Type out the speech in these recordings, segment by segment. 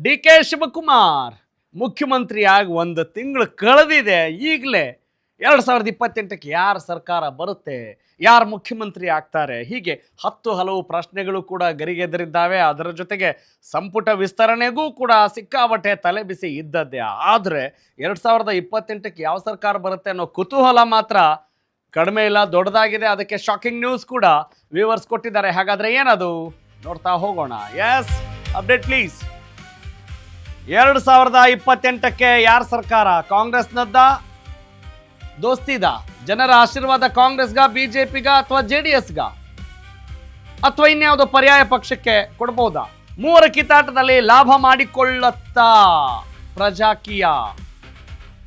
D K Shivakumar ಮುಖ್ಯಮಂತ್ರಿಯಾಗಿ ಒಂದು ತಿಂಗಳು ಕಳೆದಿದೆ. ಈಗಲೇ 2028ಕ್ಕೆ ಯಾರ ಸರ್ಕಾರ ಬರುತ್ತೆ, ಯಾರು ಮುಖ್ಯಮಂತ್ರಿ ಆಗ್ತಾರೆ, ಹೀಗೆ 10 ಹಲವು ಪ್ರಶ್ನೆಗಳು ಕೂಡ ಗರಿಗೆದರಿದ್ದಾವೆ. ಅದರ ಜೊತೆಗೆ ಸಂಪುಟ ವಿಸ್ತರಣೆಗೂ ಕೂಡ ಸಿಕ್ಕಾಬಟ್ಟೆ ತಲೆಬಿಸಿ ಇದ್ದದ್ದೇ. ಆದರೆ 2028ಕ್ಕೆ ಯಾವ ಸರ್ಕಾರ ಬರುತ್ತೆ ಅನ್ನೋ ಕುತೂಹಲ ಮಾತ್ರ ಕಡಿಮೆ ಇಲ್ಲ, ದೊಡ್ಡದಾಗಿದೆ. ಅದಕ್ಕೆ ಶಾಕಿಂಗ್ ನ್ಯೂಸ್ ಕೂಡ ವ್ಯೂವರ್ಸ್ ಕೊಟ್ಟಿದ್ದಾರೆ. ಹಾಗಾದ್ರೆ ಏನದು ನೋಡ್ತಾ ಹೋಗೋಣ. S, update please. 2028ಕ್ಕೆ ಯಾರ ಸರ್ಕಾರ? ಕಾಂಗ್ರೆಸ್ನದ್ದ, ದೋಸ್ತಿದ? ಜನರ ಆಶೀರ್ವಾದ ಕಾಂಗ್ರೆಸ್ಗ, ಬಿಜೆಪಿಗ ಅಥವಾ JDSಗ ಅಥವಾ ಇನ್ಯಾವುದೋ ಪರ್ಯಾಯ ಪಕ್ಷಕ್ಕೆ ಕೊಡಬಹುದಾ? ಮೂವರ ಕಿತ್ತಾಟದಲ್ಲಿ ಲಾಭ ಮಾಡಿಕೊಳ್ಳುತ್ತಾ ಪ್ರಜಾಕೀಯ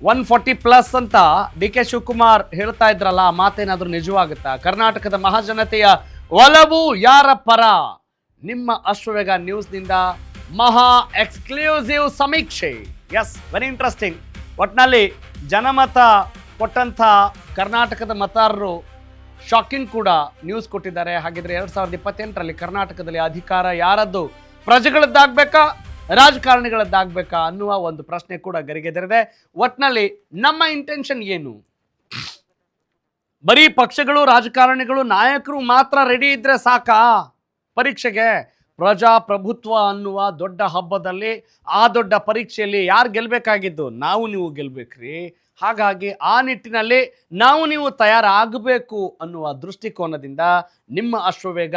140+ ಅಂತ ಡಿ ಕೆ ಶಿವಕುಮಾರ್ ಹೇಳ್ತಾ ಇದ್ರಲ್ಲ, ಮಾತೇನಾದ್ರೂ ನಿಜವಾಗುತ್ತಾ? ಕರ್ನಾಟಕದ ಮಹಾಜನತೆಯ ಒಲವು ಯಾರ ಪರ? ನಿಮ್ಮ ಅಶ್ವವೇಗ ನ್ಯೂಸ್ನಿಂದ ಮಹಾ ಎಕ್ಸ್ಕ್ಲೂಸಿವ್ ಸಮೀಕ್ಷೆ. Yes, very interesting. ಒಟ್ಟಿನಲ್ಲಿ ಜನಮತ ಕೊಟ್ಟಂಥ ಕರ್ನಾಟಕದ ಮತದಾರರು ಶಾಕಿಂಗ್ ಕೂಡ ನ್ಯೂಸ್ ಕೊಟ್ಟಿದ್ದಾರೆ. ಹಾಗಿದ್ರೆ 2028ರಲ್ಲಿ ಕರ್ನಾಟಕದಲ್ಲಿ ಅಧಿಕಾರ ಯಾರದ್ದು? ಪ್ರಜೆಗಳದ್ದಾಗಬೇಕಾ, ರಾಜಕಾರಣಿಗಳದ್ದಾಗಬೇಕಾ ಅನ್ನುವ ಒಂದು ಪ್ರಶ್ನೆ ಕೂಡ ಗರಿಗೆದರಿದೆ. ಒಟ್ಟಿನಲ್ಲಿ ನಮ್ಮ ಇಂಟೆನ್ಷನ್ ಏನು? ಬರೀ ಪಕ್ಷಗಳು, ರಾಜಕಾರಣಿಗಳು, ನಾಯಕರು ಮಾತ್ರ ರೆಡಿ ಇದ್ರೆ ಸಾಕಾ ಪರೀಕ್ಷೆಗೆ? ಪ್ರಜಾಪ್ರಭುತ್ವ ಅನ್ನುವ ದೊಡ್ಡ ಹಬ್ಬದಲ್ಲಿ, ಆ ದೊಡ್ಡ ಪರೀಕ್ಷೆಯಲ್ಲಿ ಯಾರು ಗೆಲ್ಲಬೇಕಾಗಿದ್ದು? ನಾವು ನೀವು ಗೆಲ್ಲಬೇಕ್ರಿ. ಹಾಗಾಗಿ ಆ ನಿಟ್ಟಿನಲ್ಲಿ ನಾವು ನೀವು ತಯಾರಾಗಬೇಕು ಅನ್ನುವ ದೃಷ್ಟಿಕೋನದಿಂದ ನಿಮ್ಮ ಅಶ್ವವೇಗ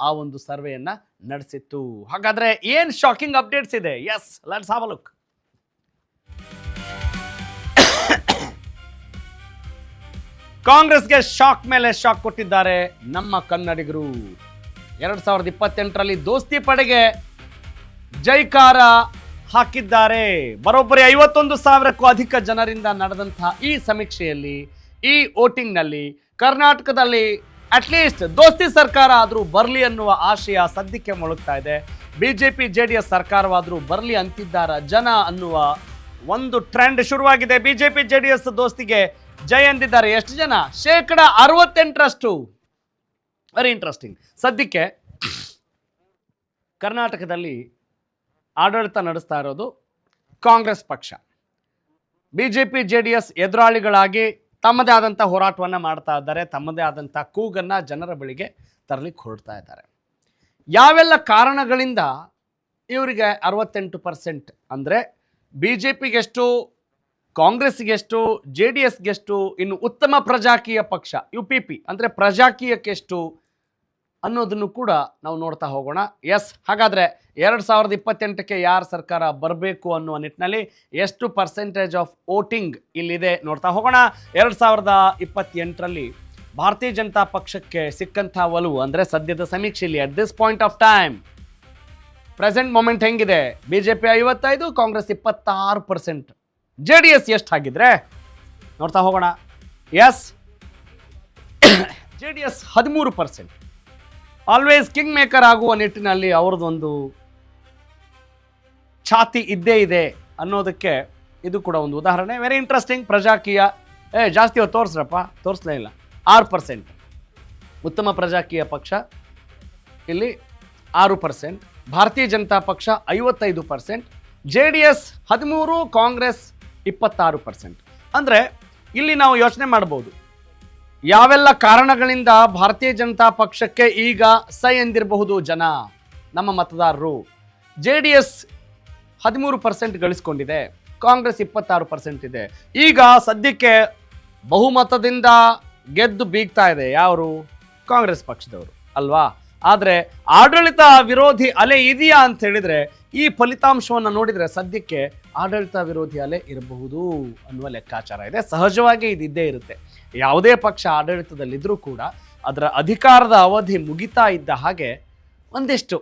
ಆ ಒಂದು ಸರ್ವೆಯನ್ನ ನಡೆಸಿತ್ತು. ಹಾಗಾದ್ರೆ ಏನ್ ಶಾಕಿಂಗ್ ಅಪ್ಡೇಟ್ಸ್ ಇದೆ? Yes, let's have a look. ಕಾಂಗ್ರೆಸ್ಗೆ ಶಾಕ್ ಮೇಲೆ ಶಾಕ್ ಕೊಟ್ಟಿದ್ದಾರೆ ನಮ್ಮ ಕನ್ನಡಿಗರು. 2028ರಲ್ಲಿ ದೋಸ್ತಿ ಪಡೆಗೆ ಜೈಕಾರ ಹಾಕಿದ್ದಾರೆ. ಬರೋಬ್ಬರಿ 51,000ಕ್ಕೂ ಅಧಿಕ ಜನರಿಂದ ನಡೆದಂತಹ ಈ ಸಮೀಕ್ಷೆಯಲ್ಲಿ, ಈ ವೋಟಿಂಗ್ನಲ್ಲಿ ಕರ್ನಾಟಕದಲ್ಲಿ ಅಟ್ಲೀಸ್ಟ್ ದೋಸ್ತಿ ಸರ್ಕಾರ ಆದರೂ ಬರಲಿ ಅನ್ನುವ ಆಶಯ ಸದ್ಯಕ್ಕೆ ಮೊಳಗ್ತಾ ಇದೆ. ಬಿಜೆಪಿ JDS ಸರ್ಕಾರವಾದರೂ ಬರಲಿ ಅಂತಿದ್ದಾರ ಜನ ಅನ್ನುವ ಒಂದು ಟ್ರೆಂಡ್ ಶುರುವಾಗಿದೆ. ಬಿಜೆಪಿ JDS ದೋಸ್ತಿಗೆ ಜೈ ಅಂದಿದ್ದಾರೆ ಎಷ್ಟು ಜನ? 68%. Very interesting. ಸದ್ಯಕ್ಕೆ ಕರ್ನಾಟಕದಲ್ಲಿ ಆಡಳಿತ ನಡೆಸ್ತಾ ಇರೋದು ಕಾಂಗ್ರೆಸ್ ಪಕ್ಷ. ಬಿಜೆಪಿ JDS ಎದುರಾಳಿಗಳಾಗಿ ತಮ್ಮದೇ ಆದಂಥ ಹೋರಾಟವನ್ನು ಮಾಡ್ತಾ ಇದ್ದಾರೆ, ತಮ್ಮದೇ ಆದಂಥ ಕೂಗನ್ನು ಜನರ ಬಳಿಗೆ ತರಲಿಕ್ಕೆ ಹೊರಡ್ತಾ ಇದ್ದಾರೆ. ಯಾವೆಲ್ಲ ಕಾರಣಗಳಿಂದ ಇವರಿಗೆ 68% ಅಂದರೆ BJPಗೆಷ್ಟು, ಕಾಂಗ್ರೆಸ್ಗೆಷ್ಟು, JDSಗೆಷ್ಟು, ಇನ್ನು ಉತ್ತಮ ಪ್ರಜಾಕೀಯ ಪಕ್ಷ UPP ಅಂದರೆ ಪ್ರಜಾಕೀಯಕ್ಕೆಷ್ಟು ಅನ್ನೋದನ್ನು ಕೂಡ ನಾವು ನೋಡ್ತಾ ಹೋಗೋಣ. ಎಸ್, ಹಾಗಾದರೆ 2028ಕ್ಕೆ ಯಾರ ಸರ್ಕಾರ ಬರಬೇಕು ಅನ್ನುವ ನಿಟ್ಟಿನಲ್ಲಿ ಎಷ್ಟು ಪರ್ಸೆಂಟೇಜ್ ಆಫ್ ವೋಟಿಂಗ್ ಇಲ್ಲಿದೆ ನೋಡ್ತಾ ಹೋಗೋಣ. 2028ರಲ್ಲಿ ಭಾರತೀಯ ಜನತಾ ಪಕ್ಷಕ್ಕೆ ಸಿಕ್ಕಂಥ ಒಲವು ಅಂದರೆ ಸದ್ಯದ ಸಮೀಕ್ಷೆಯಲ್ಲಿ at this point of time present moment ಹೆಂಗಿದೆ? BJP 55, ಕಾಂಗ್ರೆಸ್ 26%. JDS ಎಷ್ಟು ಆಗಿದ್ರೆ ನೋಡ್ತಾ ಹೋಗೋಣ. Yes, JDS 13%. Always king maker ಆಗುವ ನಿಟ್ಟಿನಲ್ಲಿ ಅವ್ರದ್ದೊಂದು ಛಾತಿ ಇದ್ದೇ ಇದೆ ಅನ್ನೋದಕ್ಕೆ ಇದು ಕೂಡ ಒಂದು ಉದಾಹರಣೆ. Very interesting. ಪ್ರಜಾಕೀಯ ಜಾಸ್ತಿ ತೋರಿಸ್ರಪ್ಪ, ತೋರಿಸ್ಲೇ ಇಲ್ಲ. 6%. ಉತ್ತಮ ಪ್ರಜಾಕೀಯ ಪಕ್ಷ ಇಲ್ಲಿ 6%. ಭಾರತೀಯ ಜನತಾ ಪಕ್ಷ 55%, JDS 13%, ಕಾಂಗ್ರೆಸ್ 26%. ಅಂದರೆ ಇಲ್ಲಿ ನಾವು ಯೋಚನೆ ಮಾಡ್ಬೋದು, ಯಾವೆಲ್ಲ ಕಾರಣಗಳಿಂದ ಭಾರತೀಯ ಜನತಾ ಪಕ್ಷಕ್ಕೆ ಈಗ ಸೈ ಎಂದಿರಬಹುದು ಜನ, ನಮ್ಮ ಮತದಾರರು. JDS 13% ಗಳಿಸ್ಕೊಂಡಿದೆ, ಕಾಂಗ್ರೆಸ್ 26% ಇದೆ. ಈಗ ಸದ್ಯಕ್ಕೆ ಬಹುಮತದಿಂದ ಗೆದ್ದು ಬೀಗ್ತಾ ಇದೆ ಯಾರು? ಕಾಂಗ್ರೆಸ್ ಪಕ್ಷದವರು ಅಲ್ವಾ? ಆದರೆ ಆಡಳಿತ ವಿರೋಧಿ ಅಲೆ ಇದೆಯಾ ಅಂತ ಹೇಳಿದ್ರೆ, ಈ ಫಲಿತಾಂಶವನ್ನು ನೋಡಿದರೆ ಸದ್ಯಕ್ಕೆ ಆಡಳಿತ ವಿರೋಧಿ ಅಲೆ ಇರಬಹುದು ಅನ್ನುವ ಲೆಕ್ಕಾಚಾರ ಇದೆ. ಸಹಜವಾಗಿ ಇದ್ದೇ ಇರುತ್ತೆ. ಯಾವುದೇ ಪಕ್ಷ ಆಡಳಿತದಲ್ಲಿದ್ದರೂ ಕೂಡ ಅದರ ಅಧಿಕಾರದ ಅವಧಿ ಮುಗಿತಾ ಇದ್ದ ಹಾಗೆ ಒಂದಿಷ್ಟು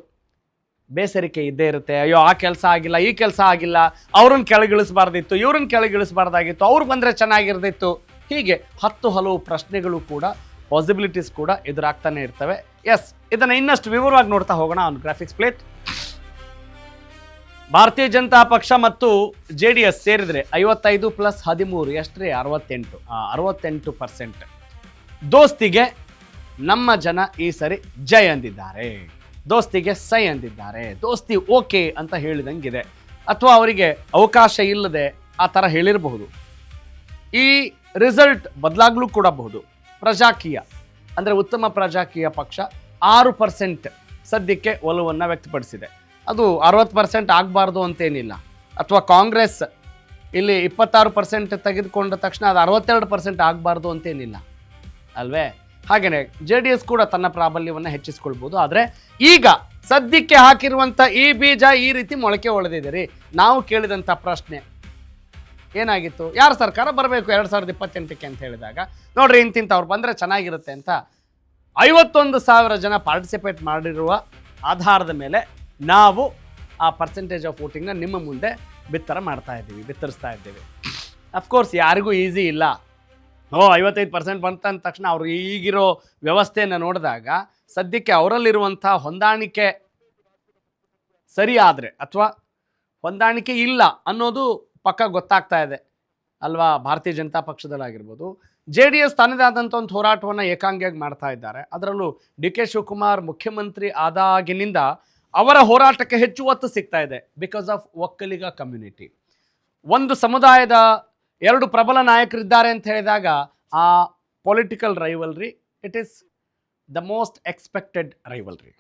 ಬೇಸರಿಕೆ ಇದ್ದೇ ಇರುತ್ತೆ. ಅಯ್ಯೋ, ಆ ಕೆಲಸ ಆಗಿಲ್ಲ, ಈ ಕೆಲಸ ಆಗಿಲ್ಲ, ಅವ್ರನ್ನ ಕೆಳಗಿಳಿಸಬಾರ್ದಿತ್ತು, ಇವ್ರನ್ನ ಕೆಳಗಿಳಿಸಬಾರ್ದಾಗಿತ್ತು, ಅವ್ರು ಬಂದರೆ ಚೆನ್ನಾಗಿರ್ದಿತ್ತು. ಹೀಗೆ 10 ಹಲವು ಪ್ರಶ್ನೆಗಳು ಕೂಡ, ಪಾಸಿಬಿಲಿಟೀಸ್ ಕೂಡ ಎದುರಾಗ್ತಾನೆ ಇರ್ತವೆ. ಎಸ್, ಇದನ್ನು ಇನ್ನಷ್ಟು ವಿವರವಾಗಿ ನೋಡ್ತಾ ಹೋಗೋಣ ಆನ್ ಗ್ರಾಫಿಕ್ಸ್ ಪ್ಲೇಟ್. ಭಾರತೀಯ ಜನತಾ ಪಕ್ಷ ಮತ್ತು JDS ಸೇರಿದರೆ 55 + 13 ಎಷ್ಟ್ರಿ? 68%. ದೋಸ್ತಿಗೆ ನಮ್ಮ ಜನ ಈ ಸರಿ ಜೈ ಅಂದಿದ್ದಾರೆ, ದೋಸ್ತಿಗೆ ಸೈ ಅಂದಿದ್ದಾರೆ, ದೋಸ್ತಿ ಓಕೆ ಅಂತ ಹೇಳಿದಂಗಿದೆ. ಅಥವಾ ಅವರಿಗೆ ಅವಕಾಶ ಇಲ್ಲದೆ ಆ ಥರ ಹೇಳಿರಬಹುದು. ಈ ರಿಸಲ್ಟ್ ಬದಲಾಗಲೂ ಕೂಡಬಹುದು. ಪ್ರಜಾಕೀಯ ಅಂದರೆ ಉತ್ತಮ ಪ್ರಜಾಕೀಯ ಪಕ್ಷ 6% ಸದ್ಯಕ್ಕೆ ಒಲವನ್ನು ವ್ಯಕ್ತಪಡಿಸಿದೆ. ಅದು 60% ಆಗಬಾರ್ದು ಅಂತೇನಿಲ್ಲ. ಅಥವಾ ಕಾಂಗ್ರೆಸ್ ಇಲ್ಲಿ 26% ತೆಗೆದುಕೊಂಡ ತಕ್ಷಣ ಅದು 62% ಆಗಬಾರ್ದು ಅಂತೇನಿಲ್ಲ ಅಲ್ವೇ? ಹಾಗೆಯೇ JDS ಕೂಡ ತನ್ನ ಪ್ರಾಬಲ್ಯವನ್ನು ಹೆಚ್ಚಿಸ್ಕೊಳ್ಬೋದು. ಆದರೆ ಈಗ ಸದ್ಯಕ್ಕೆ ಹಾಕಿರುವಂಥ ಈ ಬೀಜ ಈ ರೀತಿ ಮೊಳಕೆ ಹೊಳೆದಿದೆ. ನಾವು ಕೇಳಿದಂಥ ಪ್ರಶ್ನೆ ಏನಾಗಿತ್ತು? ಯಾರು ಸರ್ಕಾರ ಬರಬೇಕು 2028ಕ್ಕೆ ಅಂತ ಹೇಳಿದಾಗ, ನೋಡ್ರಿ ಇಂತಿಂಥವ್ರು ಬಂದರೆ ಚೆನ್ನಾಗಿರುತ್ತೆ ಅಂತ 51,000 ಜನ ಪಾರ್ಟಿಸಿಪೇಟ್ ಮಾಡಿರುವ ಆಧಾರದ ಮೇಲೆ ನಾವು ಆ ಪರ್ಸೆಂಟೇಜ್ ಆಫ್ ವೋಟಿಂಗ್ನ ನಿಮ್ಮ ಮುಂದೆ ಬಿತ್ತರಿಸ್ತಾ ಇದ್ದೀವಿ. ಅಫ್ಕೋರ್ಸ್ ಯಾರಿಗೂ ಈಸಿ ಇಲ್ಲ. 55% ಬಂತಂದ ತಕ್ಷಣ ಅವರು ಈಗಿರೋ ವ್ಯವಸ್ಥೆಯನ್ನು ನೋಡಿದಾಗ ಸದ್ಯಕ್ಕೆ ಅವರಲ್ಲಿರುವಂಥ ಹೊಂದಾಣಿಕೆ ಸರಿ ಆದರೆ ಅಥವಾ ಹೊಂದಾಣಿಕೆ ಇಲ್ಲ ಅನ್ನೋದು ಪಕ್ಕ ಗೊತ್ತಾಗ್ತಾ ಇದೆ ಅಲ್ವಾ? ಭಾರತೀಯ ಜನತಾ ಪಕ್ಷದಲ್ಲಾಗಿರ್ಬೋದು, JDS ತನ್ನದೇ ಆದಂಥ ಒಂದು ಹೋರಾಟವನ್ನು ಏಕಾಂಗಿಯಾಗಿ ಮಾಡ್ತಾ ಇದ್ದಾರೆ. ಅದರಲ್ಲೂ DK ಶಿವಕುಮಾರ್ ಮುಖ್ಯಮಂತ್ರಿ ಆದಾಗಿನಿಂದ ಅವರ ಹೋರಾಟಕ್ಕೆ ಹೆಚ್ಚು ಒತ್ತು ಸಿಗ್ತಾ ಇದೆ. Because of Vokkaliga community. ಒಂದು ಸಮುದಾಯದ 2 ಪ್ರಬಲ ನಾಯಕರಿದ್ದಾರೆ ಅಂತ ಹೇಳಿದಾಗ ಆ political rivalry, it is the most expected rivalry.